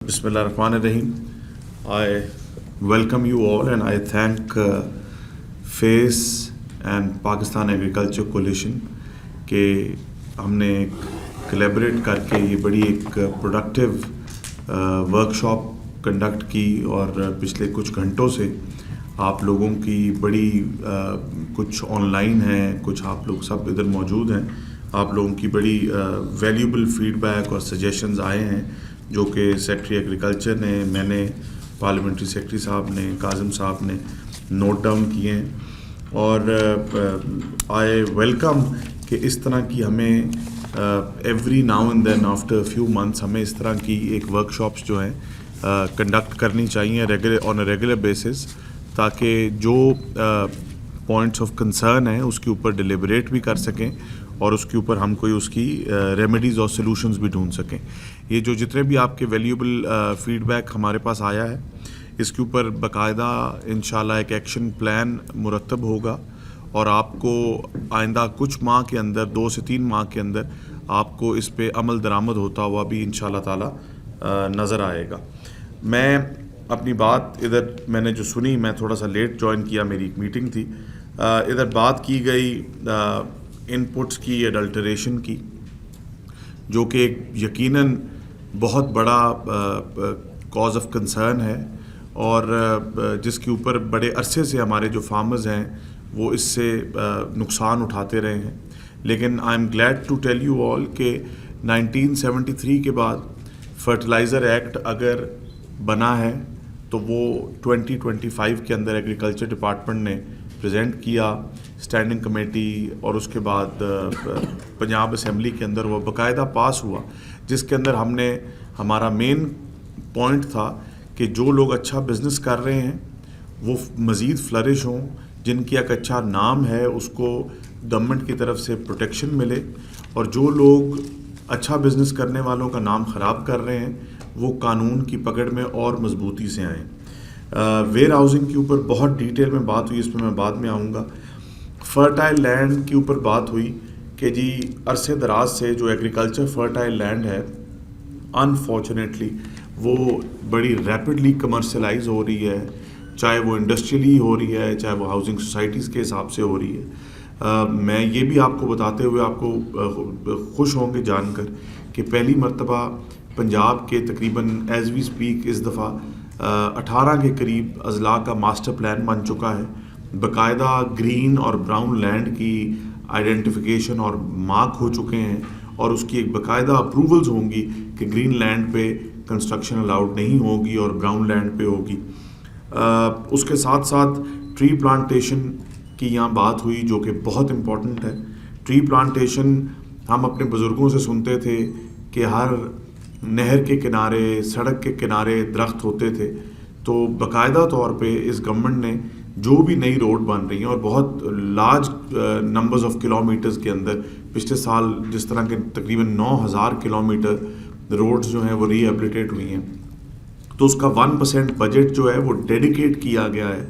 Bismillah ar-Rahman ar-Rahim. I welcome you all and I thank FACE and Pakistan Agriculture Coalition کہ ہم نے collaborate کر کے یہ بڑی ایک productive workshop conduct کی اور پچھلے کچھ گھنٹوں سے آپ لوگوں کی بڑی کچھ آن لائن ہیں، کچھ آپ لوگ سب ادھر موجود ہیں، آپ لوگوں کی بڑی ویلیوبل فیڈ بیک اور سجیشنز آئے ہیں جو کہ سیکٹری ایگریکلچر نے، میں نے، پارلیمنٹری سیکرٹری صاحب نے، کاظم صاحب نے نوٹ ڈاؤن کیے ہیں. اور آئی ویلکم کہ اس طرح کی ہمیں every now and then after few months ہمیں اس طرح کی ایک ورک شاپس جو ہیں کنڈکٹ کرنی چاہیے آن اے ریگولر بیسس، تاکہ جو پوائنٹس آف کنسرن ہیں اس کے اوپر ڈیلیبریٹ بھی کر سکیں اور اس کے اوپر ہم کوئی اس کی ریمیڈیز اور سلوشنز بھی ڈھونڈ سکیں. یہ جو جتنے بھی آپ کے ویلیوبل فیڈ بیک ہمارے پاس آیا ہے، اس کے اوپر باقاعدہ انشاءاللہ ایک ایکشن پلان مرتب ہوگا اور آپ کو آئندہ کچھ ماہ کے اندر، 2 سے 3 ماہ کے اندر آپ کو اس پہ عمل درآمد ہوتا ہوا بھی انشاءاللہ تعالی نظر آئے گا. میں اپنی بات ادھر میں نے جو سنی، میں تھوڑا سا لیٹ جوائن کیا، میری ایک میٹنگ تھی، ادھر بات کی گئی ان پٹس کی، ایڈلٹریشن کی، جو کہ یقیناً بہت بڑا کاز آف کنسرن ہے اور جس کے اوپر بڑے عرصے سے ہمارے جو فارمرز ہیں وہ اس سے نقصان اٹھاتے رہے ہیں. لیکن I am glad to tell you all کہ 1973 کے بعد فرٹیلائزر ایکٹ اگر بنا ہے تو وہ 2025 کے اندر ایگریکلچر ڈپارٹمنٹ نے پریزنٹ کیا اسٹینڈنگ کمیٹی، اور اس کے بعد پنجاب اسمبلی کے اندر وہ باقاعدہ پاس ہوا، جس کے اندر ہم نے ہمارا مین پوائنٹ تھا کہ جو لوگ اچھا بزنس کر رہے ہیں وہ مزید فلرش ہوں، جن کی ایک اچھا نام ہے اس کو گورنمنٹ کی طرف سے پروٹیکشن ملے، اور جو لوگ اچھا بزنس کرنے والوں کا نام خراب کر رہے ہیں وہ قانون کی پکڑ میں اور مضبوطی سے آئیں. ویئر ہاؤسنگ کے اوپر بہت ڈیٹیل میں بات ہوئی، اس پہ میں بعد میں آؤں گا. فرٹائل لینڈ کے اوپر بات ہوئی کہ جی عرصے دراز سے جو ایگریکلچر فرٹائل لینڈ ہے انفارچونیٹلی وہ بڑی ریپڈلی کمرشلائز ہو رہی ہے، چاہے وہ انڈسٹریلی ہو رہی ہے، چاہے وہ ہاؤسنگ سوسائٹیز کے حساب سے ہو رہی ہے. میں یہ بھی آپ کو بتاتے ہوئے آپ کو خوش ہوں گے جان کر کہ پہلی مرتبہ پنجاب کے تقریباً ایز وی اسپیک اس دفعہ 18 کے قریب اضلاع کا ماسٹر پلان بن چکا ہے. باقاعدہ گرین اور براؤن لینڈ کی آئیڈینٹیفیکیشن اور مارک ہو چکے ہیں، اور اس کی ایک باقاعدہ اپروولز ہوں گی کہ گرین لینڈ پہ کنسٹرکشن الاؤڈ نہیں ہوگی اور براؤن لینڈ پہ ہوگی. اس کے ساتھ ساتھ ٹری پلانٹیشن کی یہاں بات ہوئی جو کہ بہت امپورٹنٹ ہے. ٹری پلانٹیشن ہم اپنے بزرگوں سے سنتے تھے کہ ہر نہر کے کنارے، سڑک کے کنارے درخت ہوتے تھے. تو باقاعدہ طور پہ اس گورنمنٹ نے جو بھی نئی روڈ بن رہی ہیں اور بہت لارج نمبرز آف کلومیٹرز کے اندر، پچھلے سال جس طرح کے تقریباً 9000 کلومیٹر روڈز جو ہیں وہ ری ایبلیٹیٹ ہوئی ہیں، تو اس کا 1% بجٹ جو ہے وہ ڈیڈیکیٹ کیا گیا ہے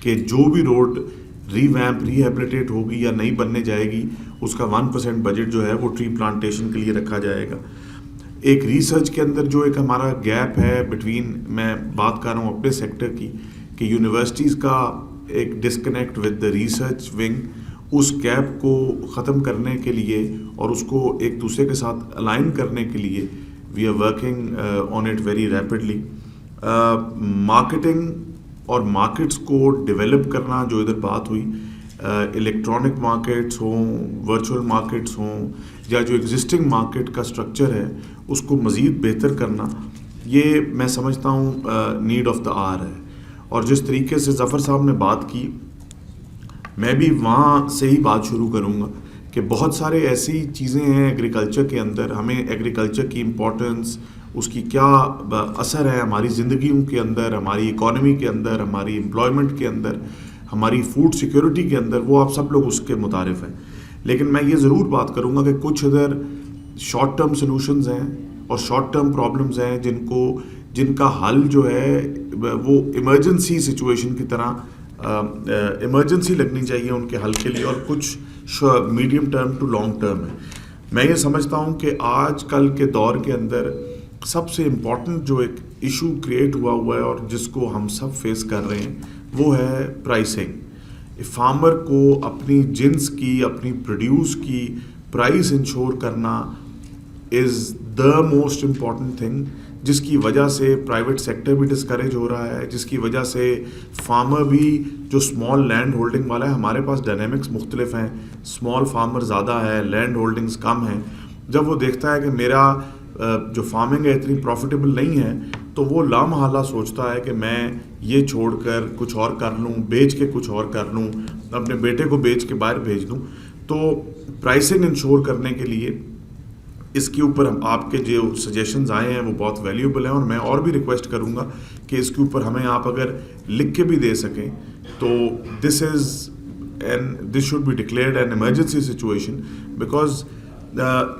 کہ جو بھی روڈ ری ایبلیٹیٹ ہوگی یا نئی بننے جائے گی اس کا 1% بجٹ جو ہے وہ ٹری پلانٹیشن کے لیے رکھا جائے گا. ایک ریسرچ کے اندر جو ایک ہمارا گیپ ہے بٹوین، میں بات کر رہا ہوں اپنے سیکٹر کی، کہ یونیورسٹیز کا ایک disconnect with the research wing, اس گیپ کو ختم کرنے کے لیے اور اس کو ایک دوسرے کے ساتھ الائن کرنے کے لیے we are working on it very rapidly. Marketing اور مارکیٹس کو ڈیولپ کرنا، جو ادھر بات ہوئی، الیکٹرانک مارکیٹس ہوں، ورچوئل مارکیٹس ہوں، یا جو ایگزسٹنگ مارکیٹ کا سٹرکچر ہے اس کو مزید بہتر کرنا، یہ میں سمجھتا ہوں نیڈ آف دا آر ہے. اور جس طریقے سے ظفر صاحب نے بات کی، میں بھی وہاں سے ہی بات شروع کروں گا کہ بہت سارے ایسی چیزیں ہیں ایگریکلچر کے اندر، ہمیں ایگریکلچر کی امپورٹنس، اس کی کیا اثر ہے ہماری زندگیوں کے اندر، ہماری اکانومی کے اندر، ہماری امپلائمنٹ کے اندر، ہماری فوڈ سیکیورٹی کے اندر، وہ آپ سب لوگ اس کے متعارف ہیں. لیکن میں یہ ضرور بات کروں گا کہ کچھ ادھر شارٹ ٹرم سلوشنز ہیں اور شارٹ ٹرم پرابلمز ہیں جن کا حل جو ہے وہ ایمرجنسی سچویشن کی طرح ایمرجنسی لگنی چاہیے ان کے حل کے لیے، اور کچھ medium term to long term ہے. میں یہ سمجھتا ہوں کہ آج کل کے دور کے اندر سب سے امپورٹنٹ جو ایک ایشو کریٹ ہوا ہے اور جس کو ہم سب فیس کر رہے ہیں وہ ہے پرائسنگ. فارمر کو اپنی جنس کی, اپنی پروڈیوس کی پرائس انشور کرنا از دا موسٹ امپورٹنٹ تھنگ, جس کی وجہ سے پرائیویٹ سیکٹر بھی ڈسکریج ہو رہا ہے, جس کی وجہ سے فارمر بھی جو اسمال لینڈ ہولڈنگ والا ہے, ہمارے پاس ڈائنامکس مختلف ہیں, اسمال فارمر زیادہ ہے, لینڈ ہولڈنگز کم ہیں. جب وہ دیکھتا ہے کہ میرا جو فارمنگ ہے اتنی پروفیٹیبل نہیں ہے تو وہ لامحالہ سوچتا ہے کہ میں یہ چھوڑ کر کچھ اور کر لوں, بیچ کے کچھ اور کر لوں, اپنے بیٹے کو بیچ کے باہر بھیج دوں. تو پرائسنگ انشور کرنے کے لیے اس کے اوپر آپ کے جو سجیشنز آئے ہیں وہ بہت ویلیوبل ہیں, اور میں اور بھی ریکویسٹ کروں گا کہ اس کے اوپر ہمیں آپ اگر لکھ کے بھی دے سکیں تو this should be declared an emergency situation, because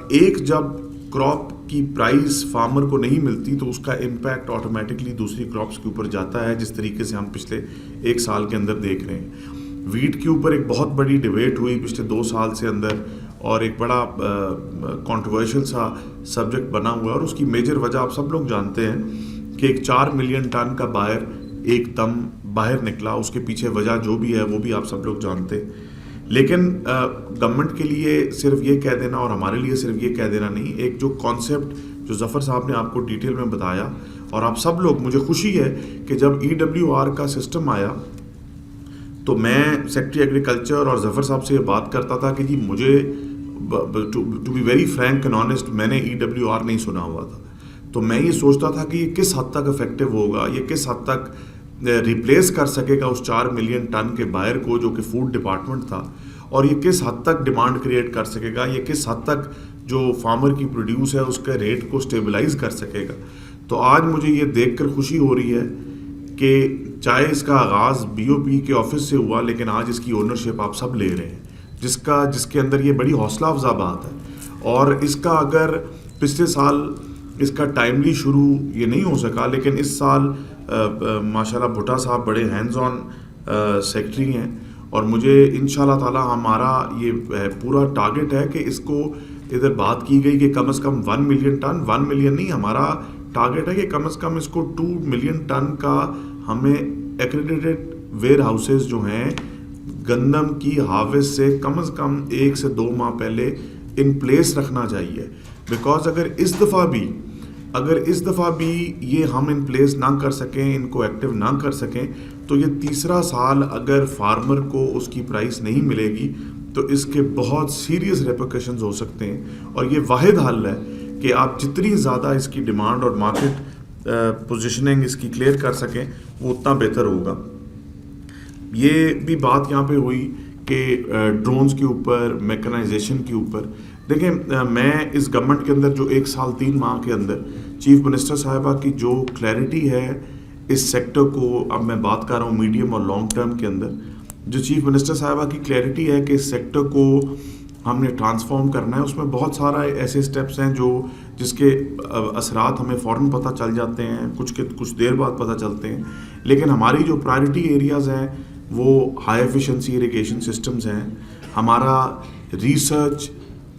ایک جب کراپ کی پرائز فارمر کو نہیں ملتی تو اس کا امپیکٹ آٹومیٹکلی دوسری کراپس کے اوپر جاتا ہے, جس طریقے سے ہم پچھلے 1 سال کے اندر دیکھ رہے ہیں. ویٹ کے اوپر ایک بہت بڑی ڈیبیٹ ہوئی پچھلے 2 سال سے اندر, اور ایک بڑا کنٹروورشل سا سبجیکٹ بنا ہوا ہے, اور اس کی میجر وجہ آپ سب لوگ جانتے ہیں کہ ایک 4 ملین ٹن کا بائر ایک دم باہر نکلا. اس کے پیچھے وجہ جو بھی ہے وہ بھی آپ سب لوگ جانتے. لیکن گورنمنٹ کے لیے صرف یہ کہہ دینا اور ہمارے لیے صرف یہ کہہ دینا نہیں, ایک جو کانسیپٹ جو ظفر صاحب نے آپ کو ڈیٹیل میں بتایا, اور آپ سب لوگ, مجھے خوشی ہے کہ جب EWR کا سسٹم آیا تو میں سیکٹری ایگریکلچر اور ظفر صاحب سے یہ بات کرتا تھا کہ جی مجھے to be very frank and honest میں نے EWR نہیں سنا ہوا تھا, تو میں یہ سوچتا تھا کہ یہ کس حد تک افیکٹو ہوگا, یہ کس حد تک ریپلیس کر سکے گا اس 4 ملین ٹن کے بائر کو جو کہ فوڈ ڈپارٹمنٹ تھا, اور یہ کس حد تک ڈیمانڈ کریٹ کر سکے گا, یہ کس حد تک جو فارمر کی پروڈیوس ہے اس کے ریٹ کو اسٹیبلائز کر سکے گا. تو آج مجھے یہ دیکھ کر خوشی ہو رہی ہے کہ چاہے اس کا آغاز BOP کے آفس سے ہوا, لیکن آج اس کی اونرشپ آپ سب لے رہے ہیں, جس کے اندر یہ بڑی حوصلہ افزا بات ہے. اور اس کا اگر پچھلے سال اس کا ٹائملی شروع یہ نہیں ہو سکا, لیکن اس سال ماشاءاللہ بھٹا صاحب بڑے ہینڈز آن سیکٹری ہیں, اور مجھے انشاءاللہ تعالی ہمارا یہ پورا ٹارگٹ ہے کہ اس کو ادھر بات کی گئی کہ کم از کم 1 ملین ٹن, 1 ملین نہیں, ہمارا ٹارگٹ ہے کہ کم از کم اس کو 2 ملین ٹن کا ہمیں ایکریڈیٹڈ ویئر ہاؤسز جو ہیں گندم کی ہارویسٹ سے کم از کم 1 سے 2 ماہ پہلے ان پلیس رکھنا چاہیے. بیکاز اگر اس دفعہ بھی یہ ہم ان پلیس نہ کر سکیں, ان کو ایکٹیو نہ کر سکیں, تو یہ تیسرا سال اگر فارمر کو اس کی پرائس نہیں ملے گی تو اس کے بہت سیریس ریپرکشنز ہو سکتے ہیں. اور یہ واحد حل ہے کہ آپ جتنی زیادہ اس کی ڈیمانڈ اور مارکیٹ پوزیشننگ اس کی کلیئر کر سکیں وہ اتنا بہتر ہوگا. یہ بھی بات یہاں پہ ہوئی کہ ڈرونز کے اوپر, میکنائزیشن کے اوپر. دیکھیں, میں اس گورنمنٹ کے اندر جو 1 سال 3 ماہ کے اندر چیف منسٹر صاحبہ کی جو کلیئرٹی ہے اس سیکٹر کو, اب میں بات کر رہا ہوں میڈیم اور لانگ ٹرم کے اندر, جو چیف منسٹر صاحبہ کی کلیئرٹی ہے کہ اس سیکٹر کو ہم نے ٹرانسفارم کرنا ہے, اس میں بہت سارا ایسے اسٹیپس ہیں جس کے اثرات ہمیں فوراً پتہ چل جاتے ہیں, کچھ دیر بعد پتہ چلتے ہیں. لیکن ہماری جو پرائرٹی ایریاز ہیں وہ ہائی ایفیشنسی اریگیشن سسٹمز ہیں, ہمارا ریسرچ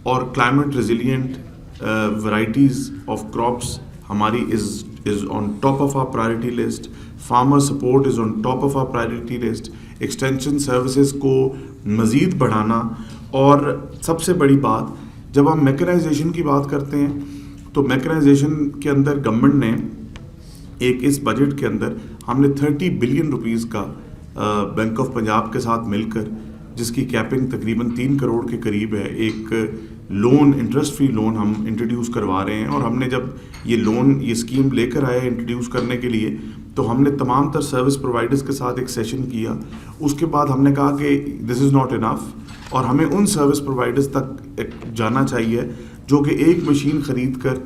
اور climate resilient varieties of crops ہماری is on top of our priority list, farmer support is on top of our priority list, extension services کو مزید بڑھانا. اور سب سے بڑی بات, جب ہم میکنائزیشن کی بات کرتے ہیں تو میکنائزیشن کے اندر گورنمنٹ نے ایک اس بجٹ کے اندر ہم نے 30 بلین روپیز کا بینک آف پنجاب کے ساتھ مل کر, جس کی کیپنگ تقریباً 3 کروڑ کے قریب ہے, ایک لون, انٹرسٹ فری لون ہم انٹروڈیوس کروا رہے ہیں. اور ہم نے جب یہ اسکیم لے کر آئے انٹروڈیوس کرنے کے لیے تو ہم نے تمام تر سروس پرووائڈرز کے ساتھ ایک سیشن کیا. اس کے بعد ہم نے کہا کہ دس از ناٹ انف, اور ہمیں ان سروس پرووائڈرز تک جانا چاہیے جو کہ ایک مشین خرید کر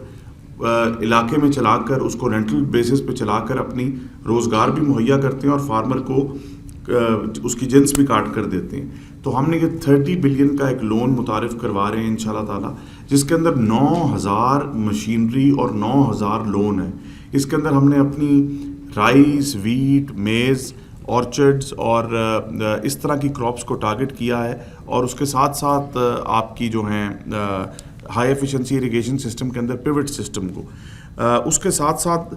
علاقے میں چلا کر اس کو رینٹل بیسس پہ چلا کر اپنی روزگار بھی مہیا کرتے ہیں اور فارمر کو اس کی جنس بھی کاٹ کر دیتے ہیں. تو ہم نے یہ 30 بلین کا ایک لون متعارف کروا رہے ہیں انشاءاللہ تعالیٰ, جس کے اندر 9000 مشینری اور 9000 لون ہیں. اس کے اندر ہم نے اپنی رائس, ویٹ, میز, آرچرڈز اور اس طرح کی کراپس کو ٹارگٹ کیا ہے, اور اس کے ساتھ ساتھ آپ کی جو ہیں ہائی ایفیشنسی اریگیشن سسٹم کے اندر پیوٹ سسٹم کو. اس کے ساتھ ساتھ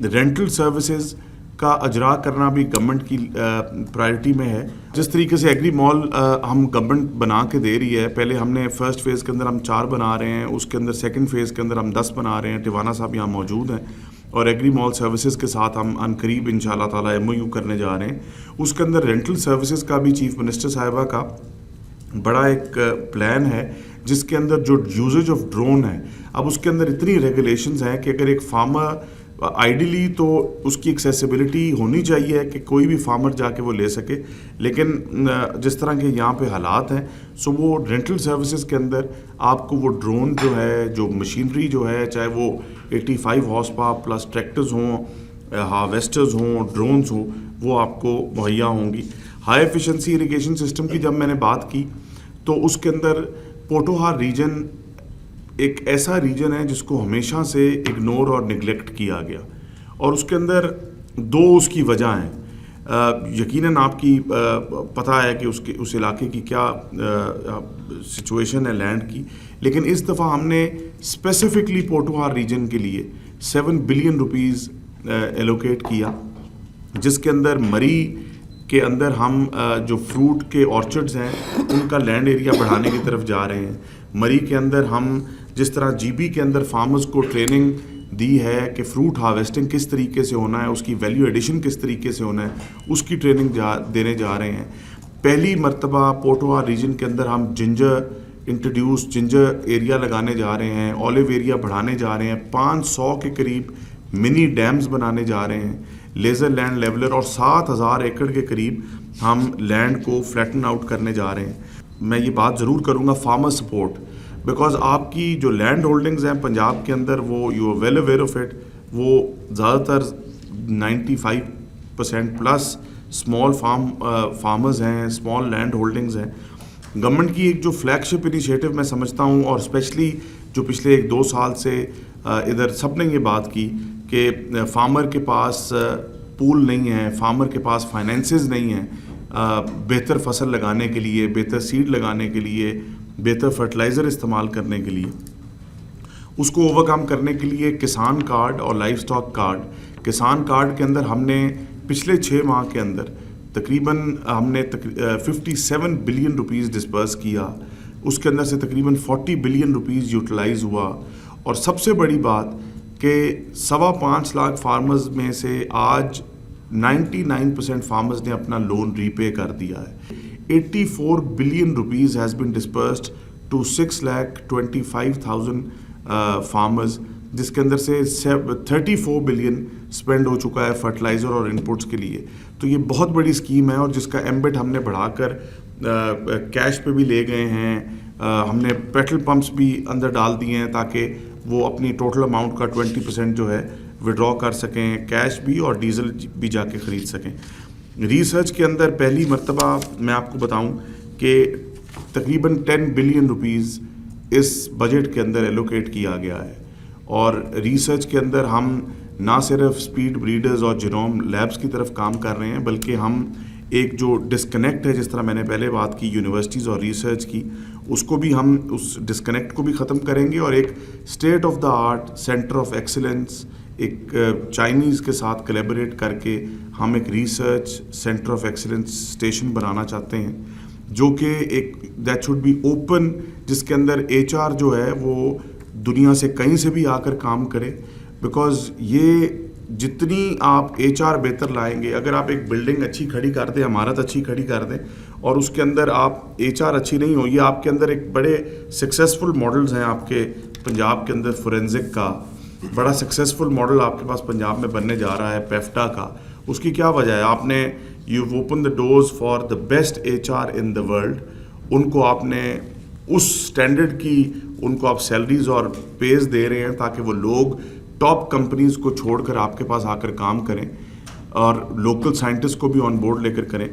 رینٹل سروسز کا اجرا کرنا بھی گورنمنٹ کی پرائرٹی میں ہے. جس طریقے سے ایگری مال ہم گورنمنٹ بنا کے دے رہی ہے, پہلے ہم نے فرسٹ فیز کے اندر ہم 4 بنا رہے ہیں, اس کے اندر سیکنڈ فیز کے اندر ہم 10 بنا رہے ہیں. ٹیوانا صاحب یہاں موجود ہیں, اور ایگری مال سروسز کے ساتھ ہم ان قریب ان شاء اللہ تعالیٰ MOU کرنے جا رہے ہیں. اس کے اندر رینٹل سروسز کا بھی چیف منسٹر صاحبہ کا بڑا ایک پلان ہے, جس کے اندر جو یوزیج آف ڈرون ہے, اب اس کے اندر اتنی ریگولیشنز ہیں کہ اگر ایک فارمر آئیڈیلی تو اس کی ایکسیسیبلٹی ہونی چاہیے کہ کوئی بھی فارمر جا کے وہ لے سکے, لیکن جس طرح کے یہاں پہ حالات ہیں وہ رینٹل سروسز کے اندر آپ کو وہ ڈرون جو ہے, جو مشینری جو ہے, چاہے وہ 85 ہارس پاور پلس ٹریکٹرز ہوں, ہارویسٹرز ہوں, ڈرونز ہوں, وہ آپ کو مہیا ہوں گی. ہائی ایفیشنسی اریگیشن سسٹم کی جب میں نے بات کی تو اس کے اندر پوٹوہار ریجن ایک ایسا ریجن ہے جس کو ہمیشہ سے اگنور اور نگلیکٹ کیا گیا, اور اس کے اندر 2 اس کی وجہ ہیں. یقیناً آپ کی پتہ ہے کہ اس علاقے کی کیا سچویشن ہے لینڈ کی, لیکن اس دفعہ ہم نے اسپیسیفکلی پوٹوہار ریجن کے لیے 7 بلین روپیز ایلوکیٹ کیا, جس کے اندر مری کے اندر ہم جو فروٹ کے آرچرڈز ہیں ان کا لینڈ ایریا بڑھانے کی طرف جا رہے ہیں. مری کے اندر ہم جس طرح GB کے اندر فارمرز کو ٹریننگ دی ہے کہ فروٹ ہارویسٹنگ کس طریقے سے ہونا ہے, اس کی ویلیو ایڈیشن کس طریقے سے ہونا ہے, اس کی ٹریننگ دینے جا رہے ہیں. پہلی مرتبہ پوٹوہار ریجن کے اندر ہم جنجر ایریا لگانے جا رہے ہیں, اولیو ایریا بڑھانے جا رہے ہیں, 500 کے قریب منی ڈیمز بنانے جا رہے ہیں, لیزر لینڈ لیولر, اور 7,000 ایکڑ کے قریب ہم لینڈ کو فلیٹن آؤٹ کرنے جا رہے ہیں. میں یہ بات ضرور کروں گا فارمر سپورٹ, بیکاز آپ کی جو لینڈ ہولڈنگز ہیں پنجاب کے اندر وہ you will aware of it, وہ زیادہ تر 95% پلس اسمال فارمرز ہیں, اسمال لینڈ ہولڈنگز ہیں. گورنمنٹ کی ایک جو فلیگ شپ انیشیٹو میں سمجھتا ہوں, اور اسپیشلی جو پچھلے 1-2 سال سے ادھر سب نے یہ بات کی کہ فارمر کے پاس پول نہیں ہے, فارمر کے پاس فائنینسز نہیں ہیں بہتر فصل لگانے کے لیے, بہتر سیڈ لگانے کے لیے, بہتر فرٹیلائزر استعمال کرنے کے لیے. اس کو اوورکم کرنے کے لیے کسان کارڈ اور لائف سٹاک کارڈ, کسان کارڈ کے اندر ہم نے پچھلے 6 ماہ کے اندر تقریباً ہم نے 57 بلین روپیز ڈسپرس کیا, اس کے اندر سے تقریباً 40 بلین روپیز یوٹیلائز ہوا. اور سب سے بڑی بات کہ 5.25 لاکھ فارمرز میں سے آج 99% فارمرز نے اپنا لون ری پے کر دیا ہے. 84 billion rupees has been dispersed to 6,25,000 farmers, جس کے اندر سے 34 بلین اسپینڈ ہو چکا ہے فرٹیلائزر اور انپوٹس کے لیے. تو یہ بہت بڑی اسکیم ہے, اور جس کا ایمبٹ ہم نے بڑھا کر کیش پہ بھی لے گئے ہیں. ہم نے پیٹرول پمپس بھی اندر ڈال دیے ہیں تاکہ وہ اپنی ٹوٹل اماؤنٹ کا 20% جو ہے وڈرا کر سکیں, کیش بھی اور ڈیزل بھی جا کے خرید سکیں. ریسرچ کے اندر پہلی مرتبہ میں آپ کو بتاؤں کہ تقریباً 10 بلین روپیز اس بجٹ کے اندر ایلوکیٹ کیا گیا ہے, اور ریسرچ کے اندر ہم نہ صرف اسپیڈ بریڈرز اور جینوم لیبس کی طرف کام کر رہے ہیں, بلکہ ہم ایک جو ڈسکنیکٹ ہے, جس طرح میں نے پہلے بات کی یونیورسٹیز اور ریسرچ کی, اس کو بھی ہم اس ڈسکنیکٹ کو بھی ختم کریں گے, اور ایک state of the art centre of excellence ایک چائنیز کے ساتھ کلیبریٹ کر کے ہم ایک research centre of excellence station بنانا چاہتے ہیں, جو کہ ایک دیٹ شوڈ بی اوپن, جس کے اندر HR جو ہے وہ دنیا سے کہیں سے بھی آ کر کام کرے. بیکاز یہ جتنی آپ HR بہتر لائیں گے, اگر آپ ایک بلڈنگ اچھی کھڑی کر دیں, عمارت اچھی کھڑی کر دیں, اور اس کے اندر آپ HR اچھی نہیں ہو, یہ آپ کے اندر ایک بڑے سکسیزفل ماڈلز ہیں آپ کے پنجاب کے اندر. فورینزک کا بڑا سکسیزفل ماڈل آپ کے پاس پنجاب میں بننے جا رہا ہے, پیفٹا کا. اس کی کیا وجہ ہے؟ آپ نے you open the doors for the best HR in the world. ان کو آپ نے اس اسٹینڈرڈ کی ان کو آپ سیلریز اور پیز دے رہے ہیں تاکہ وہ لوگ ٹاپ کمپنیز کو چھوڑ کر آپ کے پاس آ کر کام کریں, اور لوکل سائنٹسٹ کو بھی آن بورڈ لے کر کریں.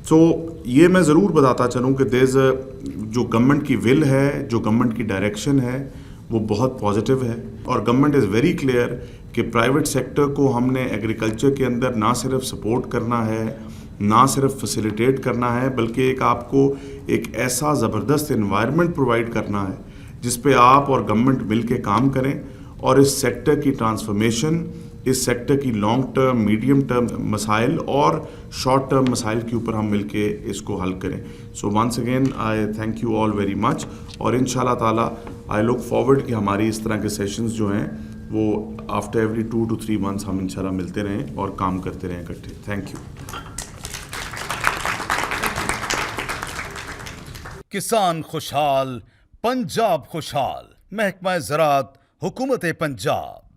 تو یہ میں ضرور بتاتا چلوں کہ جو گورنمنٹ کی ول ہے, جو گورنمنٹ کی ڈائریکشن ہے, وہ بہت پازیٹیو ہے, اور گورنمنٹ از ویری کلیئر کہ پرائیویٹ سیکٹر کو ہم نے ایگریکلچر کے اندر نہ صرف سپورٹ کرنا ہے, نہ صرف فیسیلیٹیٹ کرنا ہے, بلکہ ایک آپ کو ایک ایسا زبردست انوائرمنٹ پرووائڈ کرنا ہے جس پہ آپ اور گورنمنٹ مل کے کام کریں, اور اس سیکٹر کی ٹرانسفارمیشن، اس سیکٹر کی لانگ ٹرم، میڈیم ٹرم مسائل اور شارٹ ٹرم مسائل کے اوپر ہم مل کے اس کو حل کریں. So once again I thank you all very much, اور ان شاء اللہ تعالیٰ آئی لک فارورڈ کہ ہماری اس طرح کے سیشنز جو ہیں وہ آفٹر ایوری 2 to 3 months ہم ان شاء اللہ ملتے رہیں اور کام کرتے رہیں اکٹھے. Thank you. کسان خوشحال، پنجاب خوشحال. محکمہ زراعت، حکومت پنجاب.